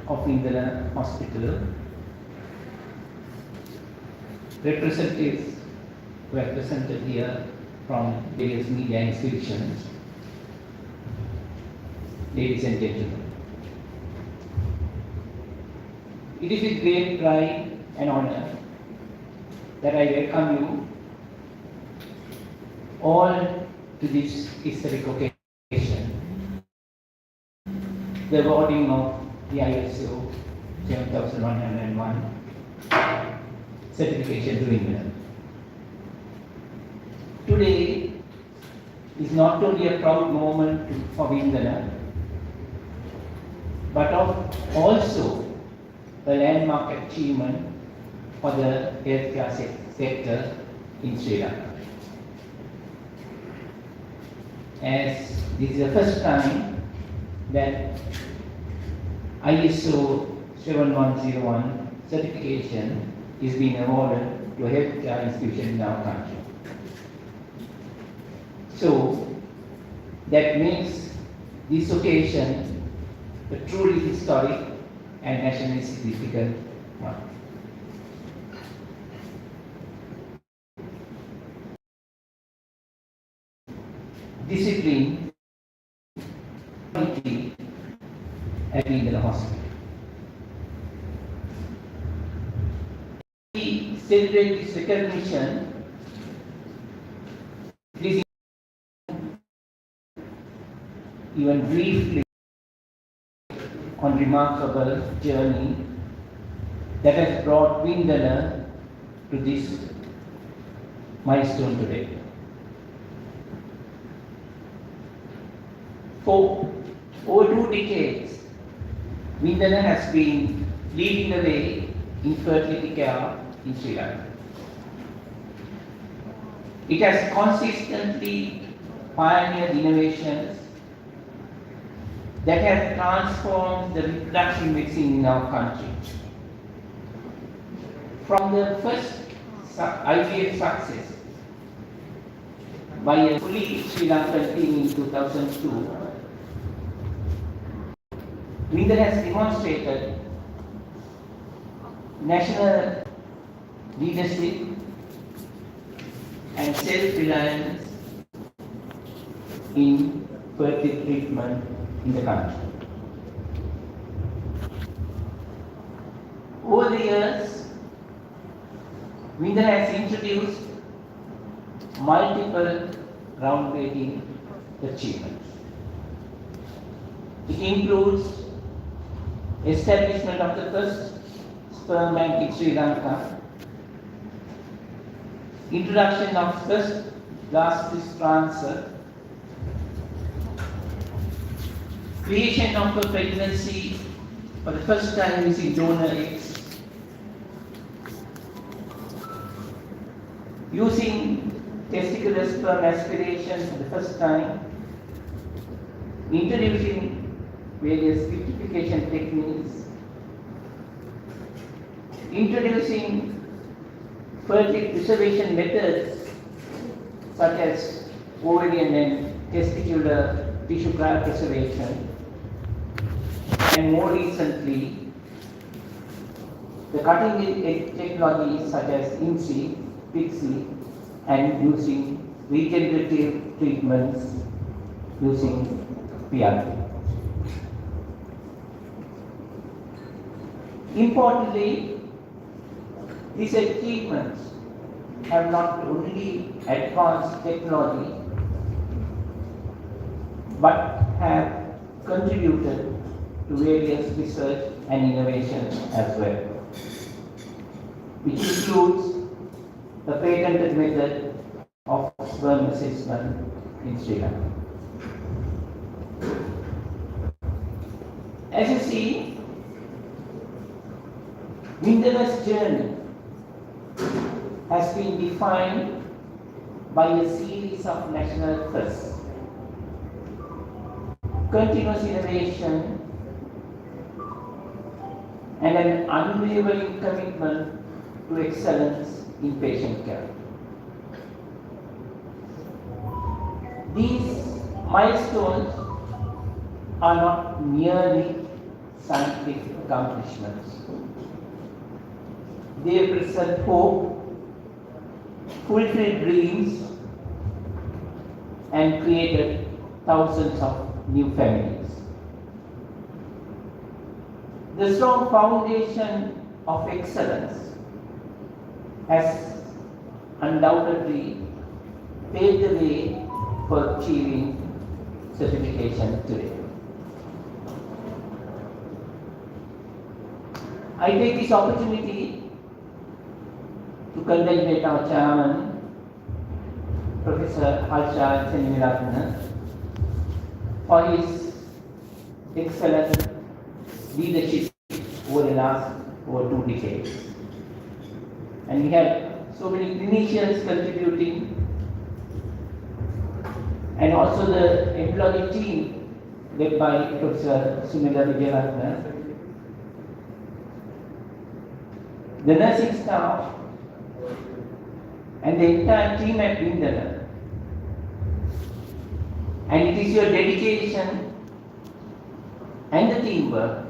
of Vindana Hospital, representatives represented here from various media institutions, ladies and gentlemen. It is with great pride and honor that I welcome you all to this historic occasion, the awarding of the ISO 7101 certification to Vindana. Today is not only a proud moment for Vindana, but also a landmark achievement for the healthcare sector in Sri Lanka. As this is the first time that ISO 7101 certification is being awarded to a healthcare institution in our country. So that makes this occasion a truly historic and nationally significant one. Discipline at Vindana Hospital. We celebrate this recognition. Please even briefly on remarkable journey that has brought Vindana to this milestone today. For over 2 decades, Vindana has been leading the way in fertility care in Sri Lanka. It has consistently pioneered innovations that have transformed the reproductive medicine in our country. From the first IVF success by a fully Sri Lankan team in 2002, Vindana has demonstrated national leadership and self-reliance in fertility treatment in the country. Over the years, Vindana has introduced multiple groundbreaking achievements. It includes establishment of the first sperm bank in Sri Lanka, introduction of first blast transfer, creation of a pregnancy for the first time using donor eggs, using testicular sperm aspiration for the first time, introducing various vitrification techniques, introducing fertility preservation methods such as ovarian and testicular tissue cryopreservation, and more recently, the cutting-edge technologies such as IMSI, PIXI, and using regenerative treatments using PRP. Importantly, these achievements have not only advanced technology but have contributed to various research and innovation as well, which includes the patented method of sperm assessment in Sri Lanka. As you see, Vindana's journey has been defined by a series of national firsts, continuous innovation, and an unwavering commitment to excellence in patient care. These milestones are not merely scientific accomplishments. They present hope, fulfilled dreams, and created thousands of new families. The strong foundation of excellence has undoubtedly paved the way for achieving certification today. I take this opportunity to congratulate our chairman, Professor Harsha Cheniviratna, for his excellent leadership over the last over 2 decades. And we had so many clinicians contributing, and also the employee team led by Professor Sumila Vijayaratna, the nursing staff, and the entire team at Vindana. And it is your dedication and the teamwork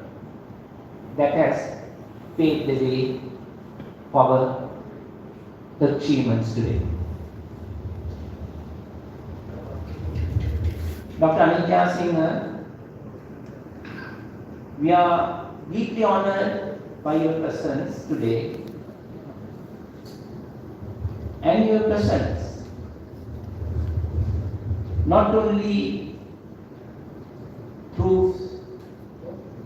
that has paved the way for our achievements today. Dr. Anitya Singh, we are deeply honored by your presence today, and your presence not only proves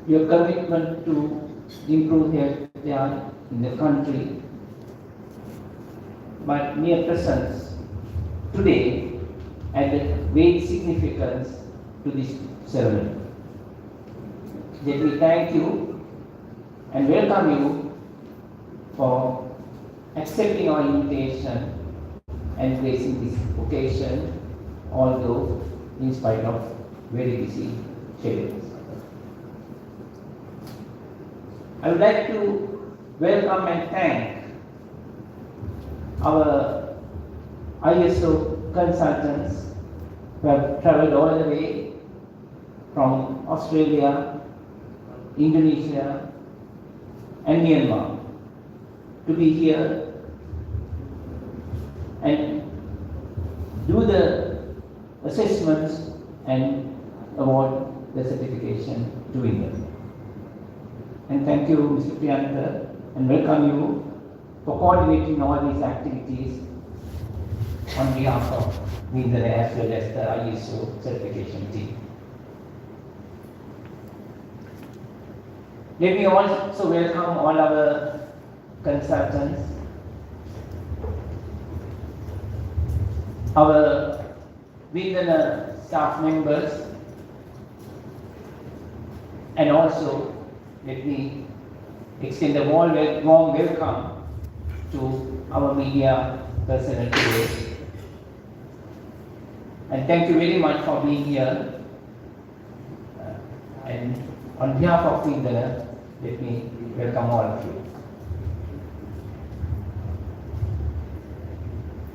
your commitment to improve healthcare in the country, but mere presence today added great significance to this ceremony. Let me thank you and welcome you for accepting our invitation and gracing this occasion, although in spite of very busy schedules. I would like to welcome and thank our ISO consultants who have traveled all the way from Australia, Indonesia, and Myanmar to be here and do the assessments and award the certification to Vindana. And thank you, Mr. Priyanta, and welcome you for coordinating all these activities on behalf of Vindana as well as the ISO certification team. Let me also welcome all our consultants, our Vindana staff members, and also let me extend a warm welcome to our media personnel today. And thank you very much for being here. And on behalf of Vindana, let me welcome all of you.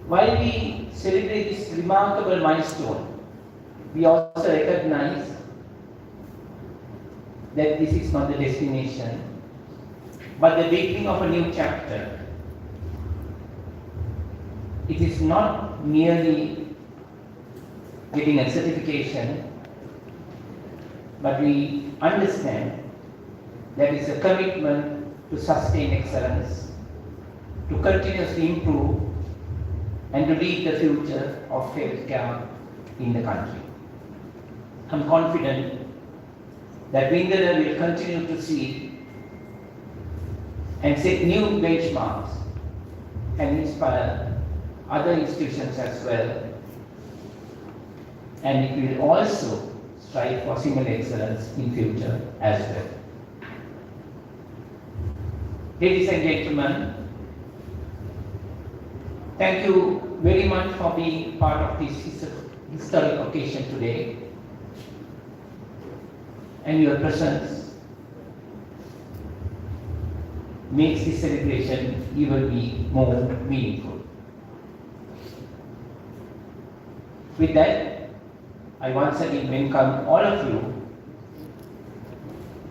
While we celebrate this remarkable milestone, we also recognize that this is not the destination, but the beginning of a new chapter. It is not merely getting a certification, but we understand that it's a commitment to sustain excellence, to continuously improve, and to lead the future of healthcare in the country. I'm confident that Vindana will continue to see and set new benchmarks and inspire other institutions as well. And it will also strive for similar excellence in future as well. Ladies and gentlemen, thank you very much for being part of this historic occasion today, and your presence makes this celebration even be more meaningful. With that, I once again welcome all of you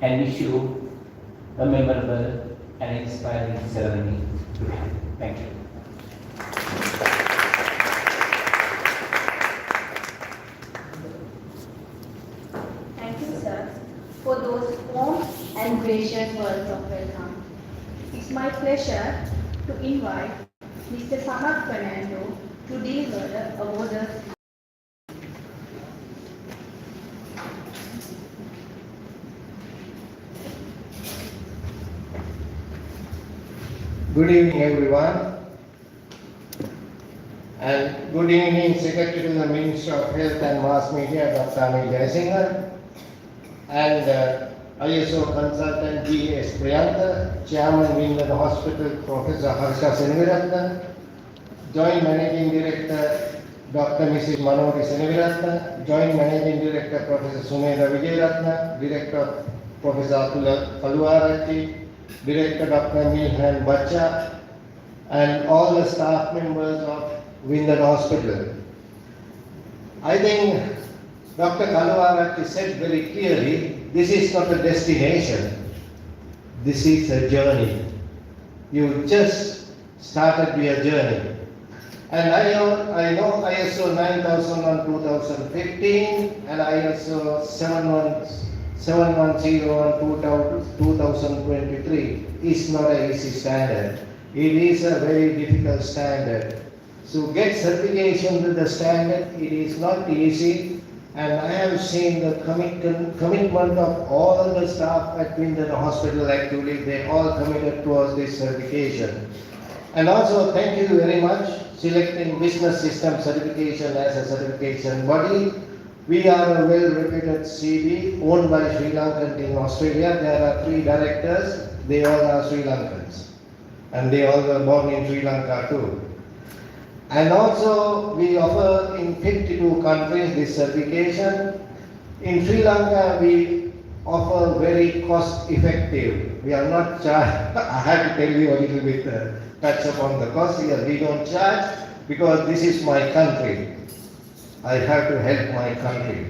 and wish you a memorable and inspiring ceremony today. Thank you. Thank you, sir, for those warm and gracious words of welcome. It's my pleasure to invite Mr. Samat Fernando to deliver the award. Good evening, everyone. And good evening, Secretary to the Minister of Health and Mass Media, Dr. Anil Jayasinghe, and ISO Consultant G.S. Priyantha, Chairman, Vindana Hospital, Professor Harsha Seneviratne, Joint Managing Director, Dr. Mrs. Manori Seneviratne, Joint Managing Director, Professor Sumedha Vijayaratne, Director, Professor Atula Kaluarati, Director Dr. Milhan Bacha, and all the staff members of Vindana Hospital. I think Dr. Kaluarati said very clearly, this is not a destination, this is a journey. You just started your journey. And I know ISO 9001:2015 and ISO 7101:2023 is not an easy standard. It is a very difficult standard. So get certification to the standard, it is not easy. And I have seen the commitment of all the staff at Vindana Hospital actually, they all committed towards this certification. And also thank you very much selecting Business System Certification as a certification body. We are a well-reputed CD owned by Sri Lankans in Australia. There are 3 directors, they all are Sri Lankans. And they all were born in Sri Lanka too. And also we offer in 52 countries this certification. In Sri Lanka we offer very cost effective. We are not charged, I have to tell you a little bit touch upon the cost here. We don't charge because this is my country. I have to help my country.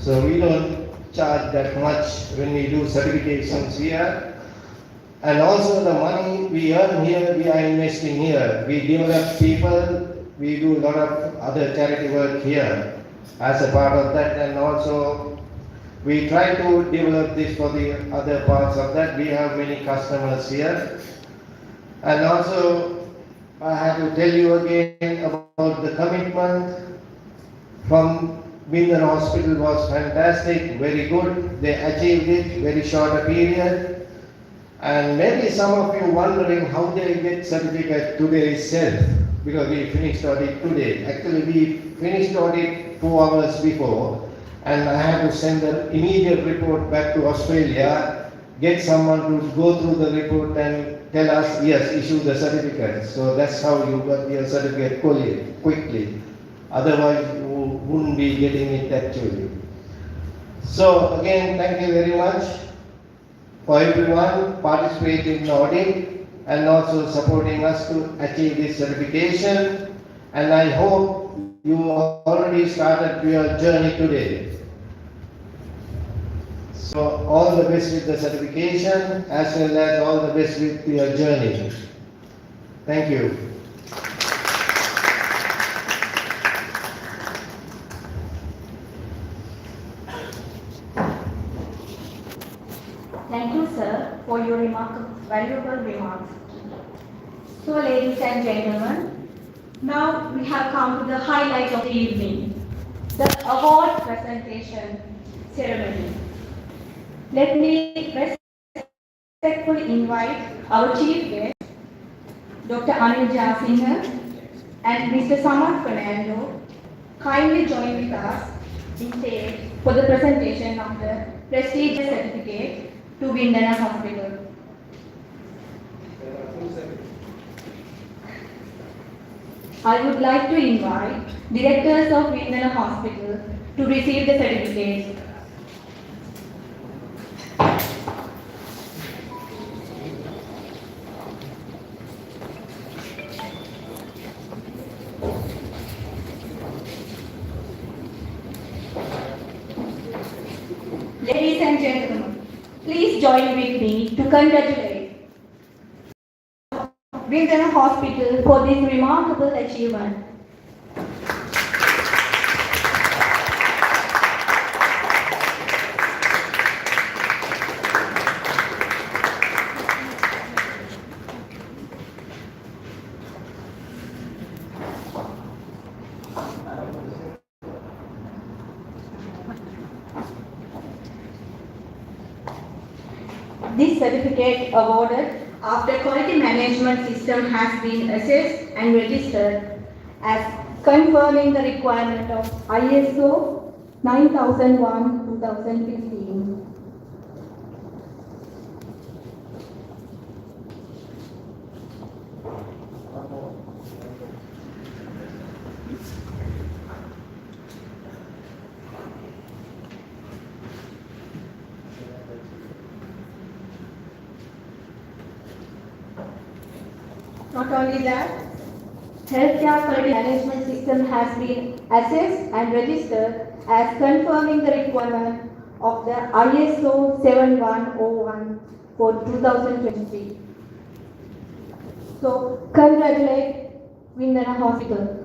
So we don't charge that much when we do certifications here. And also the money we earn here, we are investing here. We develop people, we do a lot of other charity work here as a part of that. And also we try to develop this for the other parts of that. We have many customers here. And also I have to tell you again about the commitment from Vindana Hospital was fantastic, very good. They achieved it very short a period. And maybe some of you wondering how they get certificate today itself, because we finished audit today. Actually, we finished audit 2 hours before, and I had to send an immediate report back to Australia, get someone to go through the report and tell us, yes, issue the certificate. So that's how you got your certificate quickly. Otherwise, you wouldn't be getting it actually. So again, thank you very much for everyone participating in the audit and also supporting us to achieve this certification. And I hope you already started your journey today. So all the best with the certification as well as all the best with your journey. Thank you. Thank you, sir, for your valuable remarks. So, ladies and gentlemen, now we have come to the highlight of the evening, the award presentation ceremony. Let me respectfully invite our chief guest, Dr. Anil Jayasinghe and Mr. Samat Fernando, kindly join with us in stage for the presentation of the prestigious certificate to Vindana Hospital. I would like to invite directors of Vindana Hospital to receive the certificate. Ladies and gentlemen, Please join with me to congratulate Vindana Hospital for this remarkable achievement. This certificate awarded after quality management system has been assessed and registered as confirming the requirement of ISO 9001-2015. Not only that, healthcare quality management system has been assessed and registered as confirming the requirement of the ISO 7101 for 2023. So, congratulate Vindana Hospital.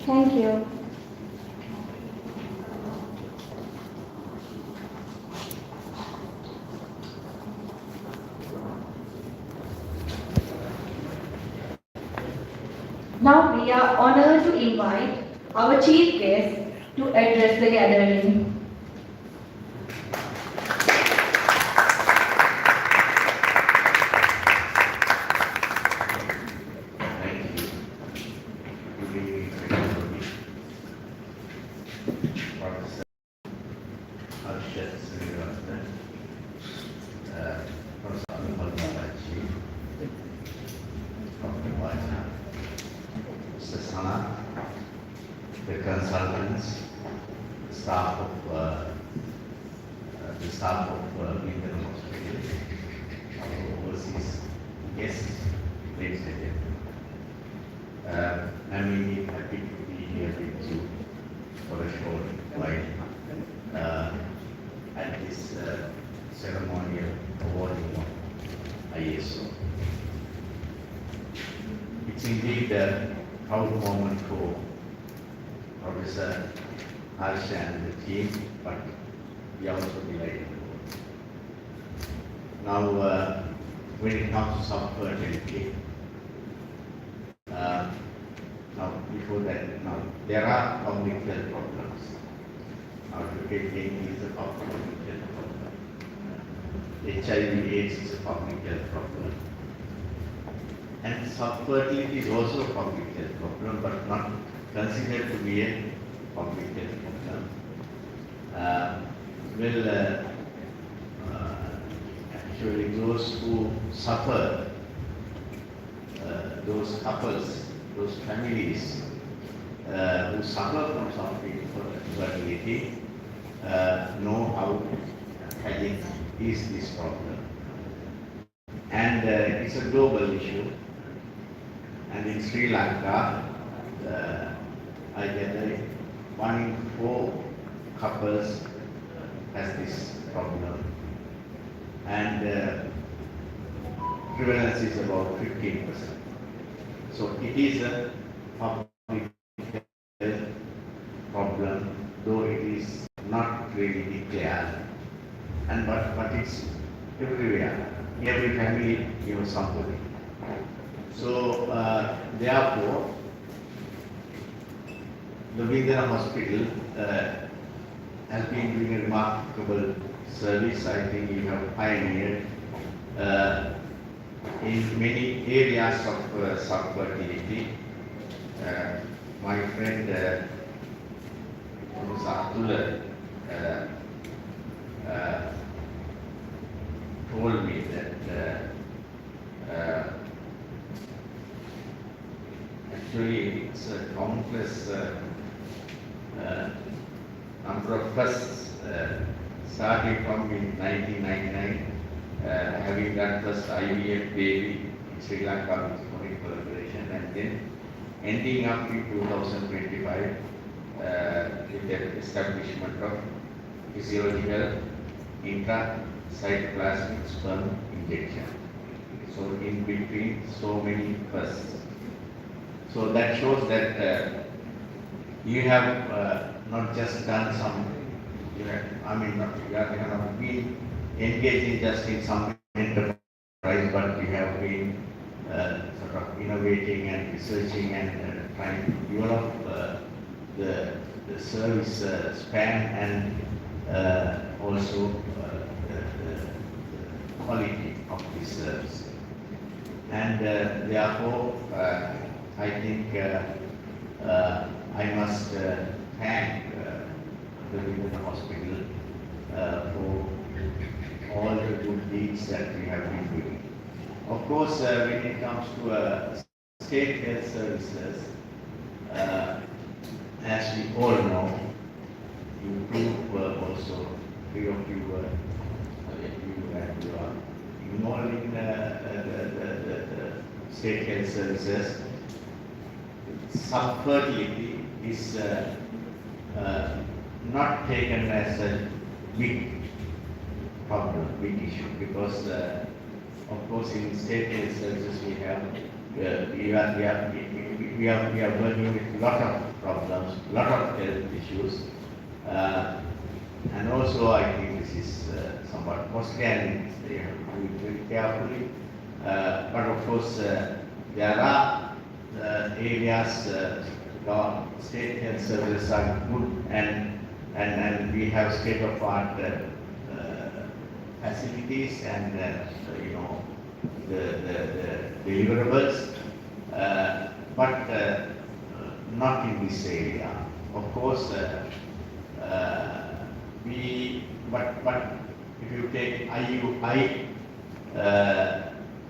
Thank you. Now we are honored to invite our chief guest to address the gathering. The consultants, staff of Vindana Hospital, our overseas guests, ladies and gentlemen. I'm really happy to be here with you for a short while at this ceremonial awarding of ISO. It's indeed a proud moment for Professor Harsha and the team, but we are also delighted. Now, when it comes to subfertility, now before that, now there are public health problems. Now, fertility is a public health problem. HIV/AIDS is a public health problem. And subfertility is also a public health problem, but not considered to be a public health problem. Actually those who suffer, those couples, those families who suffer from subfertility know how tragic is this problem. And it's a global issue. And in Sri Lanka, I gather 1 in 4 couples has this problem, and prevalence is about 15%. So it is a public health problem, though it is not really declared, and but it's everywhere. Every family knows somebody. So therefore, the Vindana Hospital has been doing a remarkable service. I think you have pioneered in many areas of subfertility. My friend Professor Abdullah told me that actually it's a countless number of firsts, starting from in 1999, having done first IVF baby in Sri Lanka with Foreign Collaboration, and then ending up in 2025 with the establishment of physiological intracytoplasmic sperm injection. So in between so many firsts. So that shows that you have not just done some, you have, you have not been engaging just in some enterprise, but you have been sort of innovating and researching and trying to develop the service span and also the quality of this service. And therefore, I think I must thank the Vindana Hospital for all the good deeds that we have been doing. Of course, when it comes to state health services, as we all know, you two were also, three of you were, you are involved in the state health services. Subfertility is not taken as a big problem, big issue, because of course in state health services we are working with a lot of problems, lot of health issues, and also I think this is somewhat costly and they have to do it very carefully. But of course there are areas, state health services are good, and we have state-of-art facilities and the deliverables, but not in this area. Of course, but if you take IUI,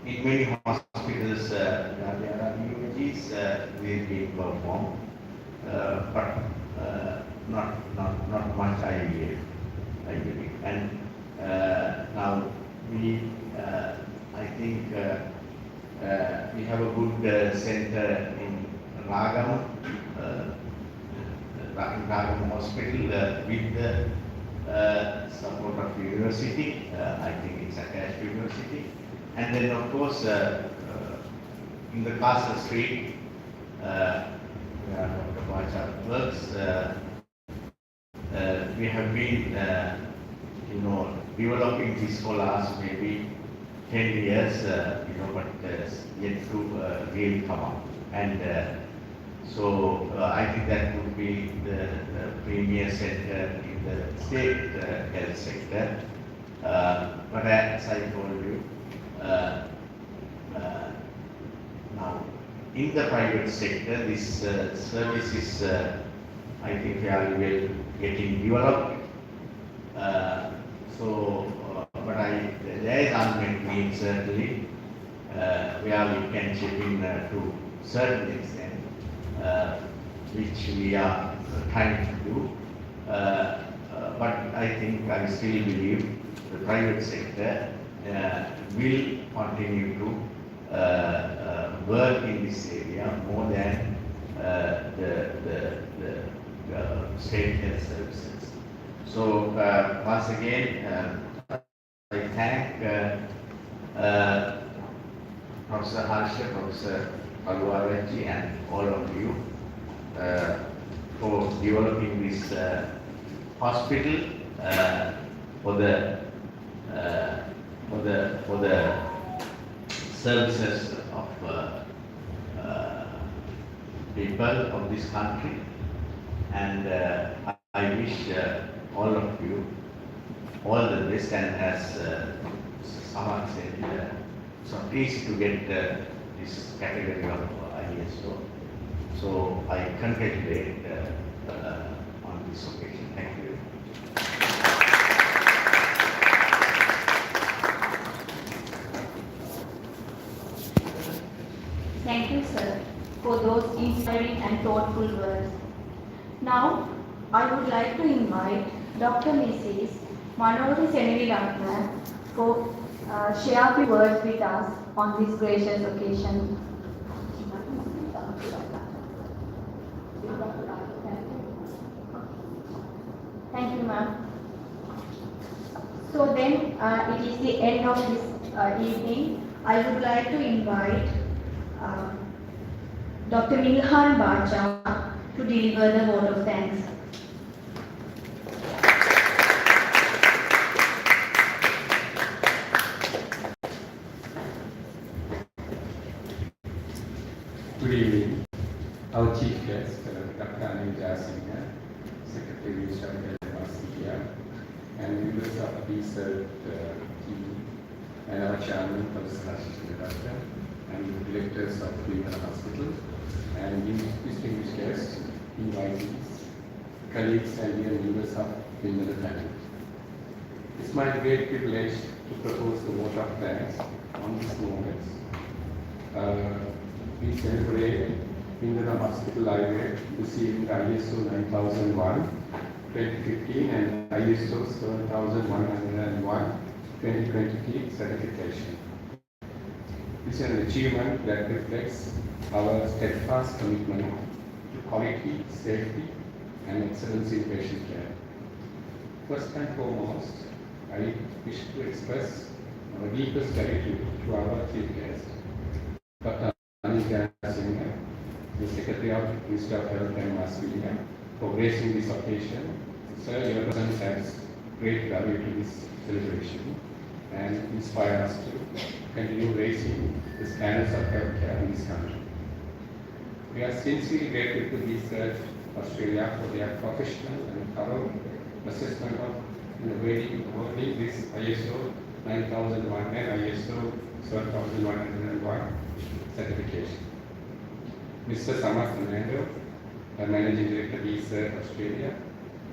in many hospitals there are EUGs will be performed, but not much IVF. And now I think we have a good center in Ragam Hospital with the support of university. I think it's attached to university. And then of course in the Castle Street where Dr. Bacha works, we have been developing these scholars maybe 10 years, but yet to really come up. And so I think that would be the premier center in the state health sector. But as I told you, now in the private sector, this service is, I think, fairly well getting developed. But there is unmet need certainly, where we can chip in to certain extent, which we are trying to do. But I think I still believe the private sector will continue to work in this area more than the state health services. So once again, I thank Professor Harsha, Professor Paluarachi, and all of you for developing this hospital for the services of people of this country, and I wish all of you all the best, and as someone said, so pleased to get this category of ISO. So I congratulate on this occasion. Thank you. inspiring and thoughtful words. Now, I would like to invite Dr. Mrs. Manori Seneliratna for share a few words with us on this gracious occasion. Thank you, ma'am. So then, it is the end of this evening. I would like to invite Dr. Milhan Bacha to deliver the vote of thanks. Good evening. Our chief guest, Dr. Anil Jasinga, Secretary of State, and members of the research team, and our chairman, Professor Ashish Doctor, and directors of Vindana Hospital, and distinguished guests, invitees, colleagues, and dear members of Vindana family. It's my great privilege to propose the vote of thanks on this moment. We celebrate Vindana Hospital Library receiving the ISO 9001 2015 and ISO 7101 2020 certification. This is an achievement that reflects our steadfast commitment to quality, safety, and excellence in patient care. First and foremost, I wish to express our deepest gratitude to our chief guest, Dr. Anil Jasinga, the Secretary of Ministry of Health and Mass Media, for gracing this occasion. Sir, your presence adds great value to this celebration and inspire us to continue raising the standards of healthcare in this country. We are sincerely grateful to Research Australia for their professional and thorough assessment of innovating this ISO 9001 and ISO 7101 certification. Mr. Samarth Fernando, Managing Director, Research Australia,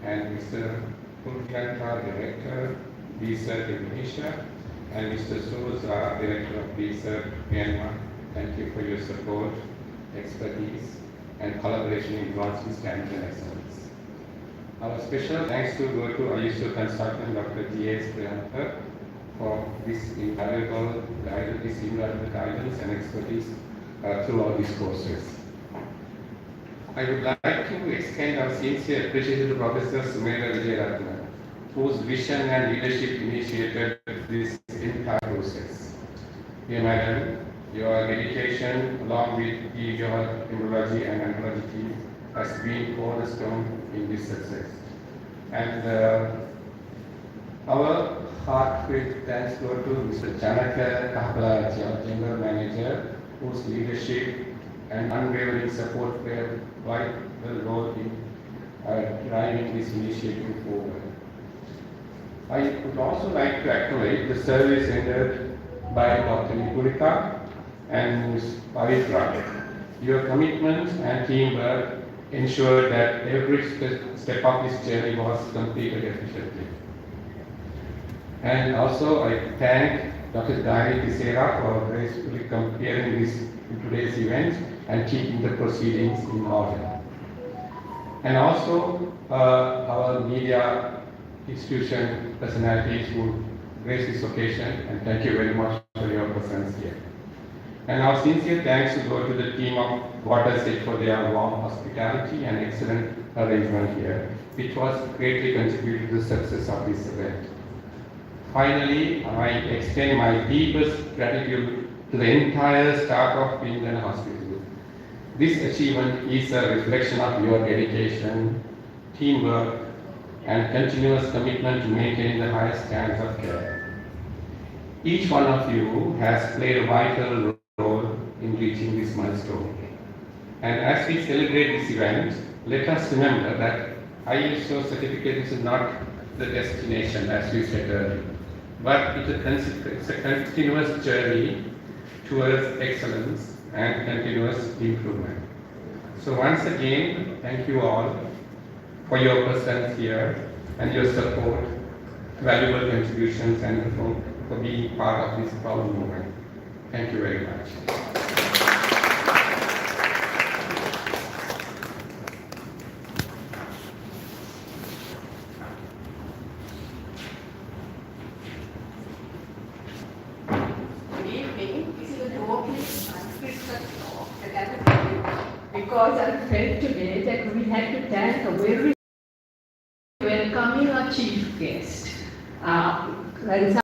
and Mr. Pulkanta, Director, Research Indonesia, and Mr. Souza, Director of Research Myanmar. Thank you for your support, expertise, and collaboration in advancing standards and excellence. Our special thanks to go to ISO consultant Dr. G.S. Priyanka for this invaluable guidance and expertise throughout these courses. I would like to extend our sincere appreciation to Professor Sumedha Vijayaratna, whose vision and leadership initiated this entire process. Dear Madam, your dedication along with your embryology and oncology team has been cornerstone in this success. And our heartfelt thanks go to Mr. Janaka Kahla, General Manager, whose leadership and unwavering support were vital role in driving this initiative forward. I would also like to acknowledge the service rendered by Dr. Nipurika and Ms. Pavitra. Your commitment and teamwork ensured that every step of this journey was completed efficiently. And also I thank Dr. Dani Tisera for gracefully comparing this in today's event and keeping the proceedings in order. And also our media institution personalities who grace this occasion, and thank you very much for your presence here. And our sincere thanks to go to the team of Watershed for their warm hospitality and excellent arrangement here, which was greatly contributed to the success of this event. Finally, I extend my deepest gratitude to the entire staff of Vindana Hospital. This achievement is a reflection of your dedication, teamwork, and continuous commitment to maintain the highest standards of care. Each one of you has played a vital role in reaching this milestone. And as we celebrate this event, let us remember that ISO certificate is not the destination, as we said earlier, but it's a continuous journey towards excellence and continuous improvement. So once again, thank you all for your presence here and your support, valuable contributions, and for being part of this proud movement. Thank you very much. because I felt today that we had to thank a very welcoming our chief guest, and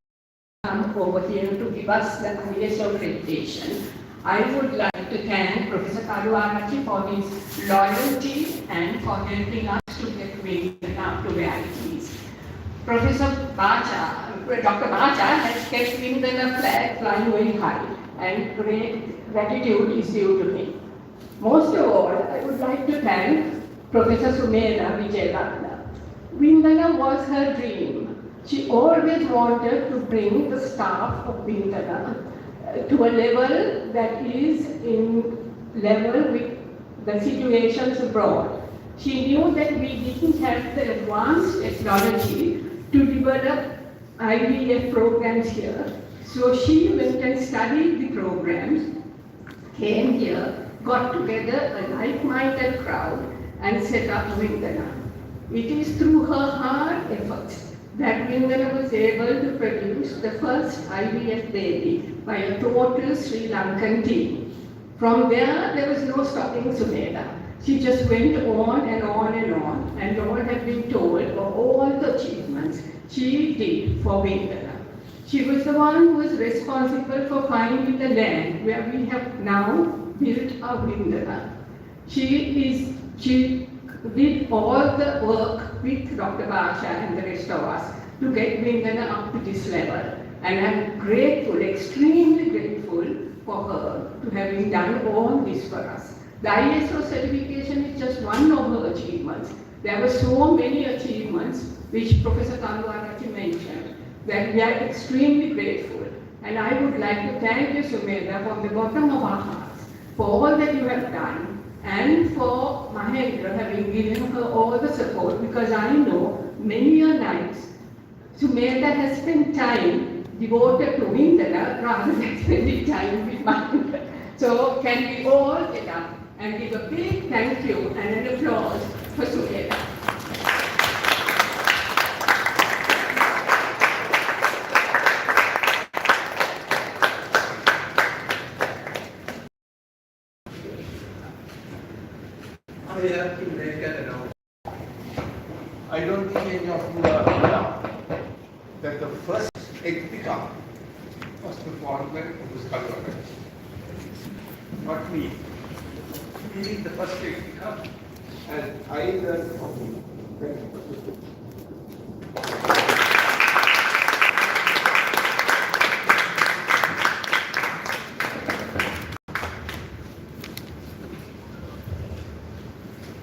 come over here to give us the highest accreditation. I would like to thank Professor Karuarachi for his loyalty and for helping us to get Vindana to where it is. Professor Bacha, Dr. Bacha has kept Vindana flag flying very high, and great gratitude is due to him. Most of all, I would like to thank Professor Sumedha Vijayaratna. Vindana was her dream. She always wanted to bring the staff of Vindana to a level that is in level with the situations abroad. She knew that we didn't have the advanced technology to develop IVF programs here. So she went and studied the programs, came here, got together a like-minded crowd and set up Vindana. It is through her hard efforts that Vindana was able to produce the first IVF baby by a total Sri Lankan team. From there was no stopping Sumedha. She just went on and on and on, and all have been told of all the achievements she did for Vindana. She was the one who was responsible for finding the land where we have now built our Vindana. She did all the work with Dr. Bacha and the rest of us to get Vindana up to this level. And I'm grateful, extremely grateful for her to having done all this for us. The ISO certification is just one of her achievements. There were so many achievements which Professor Karuarachi mentioned that we are extremely grateful. And I would like to thank you, Sumedha, from the bottom of our hearts for all that you have done, and for Mahendra having given her all the support, because I know many a nights Sumedha has spent time devoted to Vindana rather than spending time with Mahendra. So can we all get up and give a big thank you and an applause for Sumedha. I have to make an announcement. I don't think any of you are aware that the first egg pickup was performed by Professor Karuarachi. Not me. He did the first egg pickup, and I learned from him. Thank you.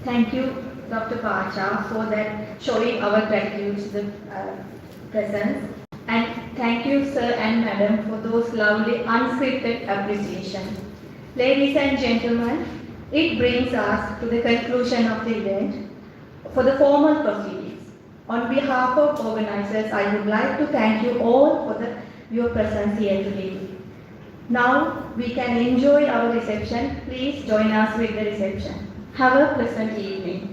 Thank you, Dr. Bacha, for that, showing our gratitude to the presence. And thank you, sir and madam, for those lovely unscripted appreciation. Ladies and gentlemen, it brings us to the conclusion of the event for the formal proceedings. On behalf of organizers, I would like to thank you all for your presence here today. Now we can enjoy our reception. Please join us with the reception. Have a pleasant evening.